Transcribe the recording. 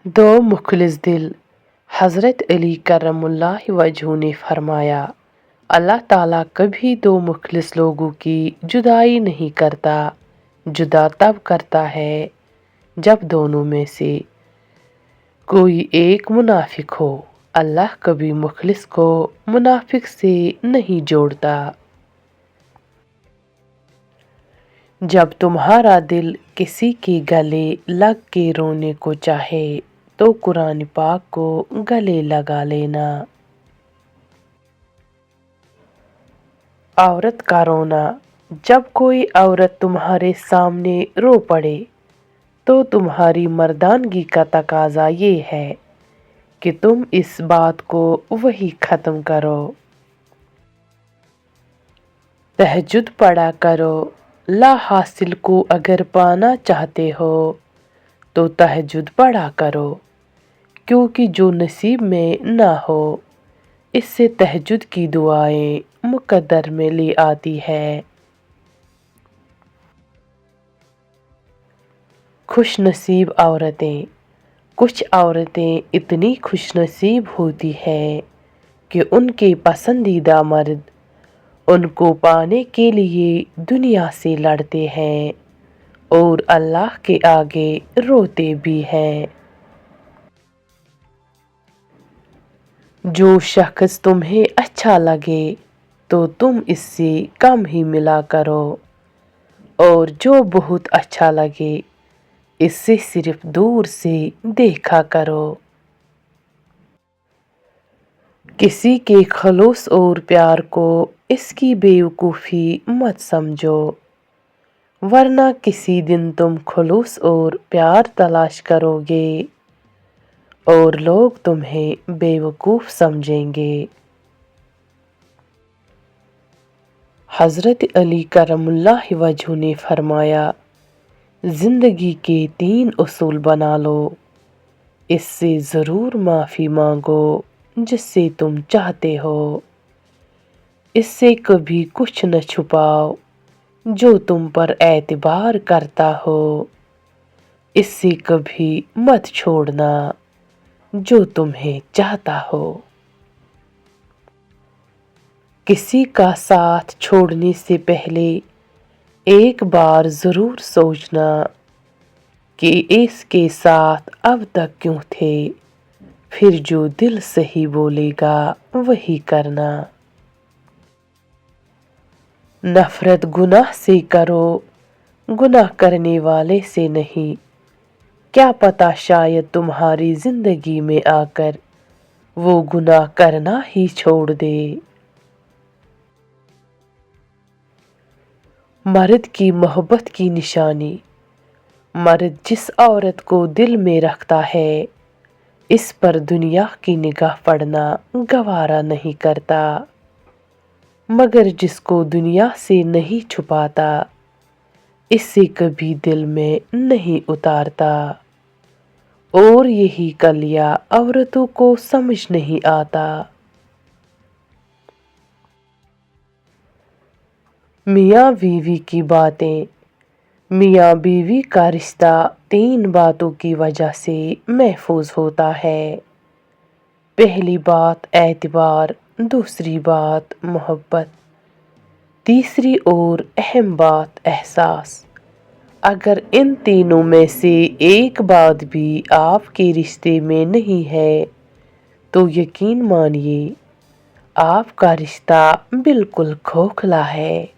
दो मुखलिस दिल। हज़रत अली करमुल्लाह वजहू ने फरमाया, अल्लाह ताला कभी दो मुखलिस लोगों की जुदाई नहीं करता। जुदा तब करता है जब दोनों में से कोई एक मुनाफिक हो। अल्लाह कभी मुखलिस को मुनाफिक से नहीं जोड़ता। जब तुम्हारा दिल किसी के गले लग के रोने को चाहे तो कुरान पाक को गले लगा लेना। औरत का रोना। जब कोई औरत तुम्हारे सामने रो पड़े तो तुम्हारी मर्दानगी का तकाजा ये है कि तुम इस बात को वही ख़त्म करो। तहज्जुद पढ़ा करो। ला हासिल को अगर पाना चाहते हो तो तहज्जुद पढ़ा करो, क्योंकि जो नसीब में ना हो इससे तहज्जुद की दुआएं मुकद्दर में ले आती है। खुश नसीब औरतें। कुछ औरतें इतनी खुश नसीब होती हैं कि उनके पसंदीदा मर्द उनको पाने के लिए दुनिया से लड़ते हैं और अल्लाह के आगे रोते भी हैं। जो शख्स तुम्हें अच्छा लगे तो तुम इससे कम ही मिला करो, और जो बहुत अच्छा लगे इससे सिर्फ दूर से देखा करो। किसी के खलूस और प्यार को इसकी बेवकूफ़ी मत समझो, वरना किसी दिन तुम खलूस और प्यार तलाश करोगे और लोग तुम्हें बेवकूफ़ समझेंगे। हज़रत अली करमुल्लाह वजहू ने फरमाया, ज़िंदगी के 3 उसूल बना लो। इससे ज़रूर माफ़ी मांगो जिससे तुम चाहते हो। इससे कभी कुछ न छुपाओ जो तुम पर एतबार करता हो। इससे कभी मत छोड़ना जो तुम्हें चाहता हो। किसी का साथ छोड़ने से पहले एक बार ज़रूर सोचना कि इसके साथ अब तक क्यों थे, फिर जो दिल सही बोलेगा वही करना। नफरत गुनाह से करो, गुनाह करने वाले से नहीं। क्या पता शायद तुम्हारी जिंदगी में आकर वो गुनाह करना ही छोड़ दे। मर्द की मोहब्बत की निशानी। मर्द जिस औरत को दिल में रखता है इस पर दुनिया की निगाह पड़ना गवारा नहीं करता, मगर जिसको दुनिया से नहीं छुपाता इससे कभी दिल में नहीं उतारता। और यही कलिया औरतों को समझ नहीं आता। मियाँ बीवी की बातें। मियाँ बीवी का रिश्ता 3 बातों की वजह से महफूज होता है। पहली बात एतबार, दूसरी बात मोहब्बत, तीसरी और अहम बात एहसास। अगर इन तीनों में से एक बात भी आपके रिश्ते में नहीं है तो यकीन मानिए आपका रिश्ता बिल्कुल खोखला है।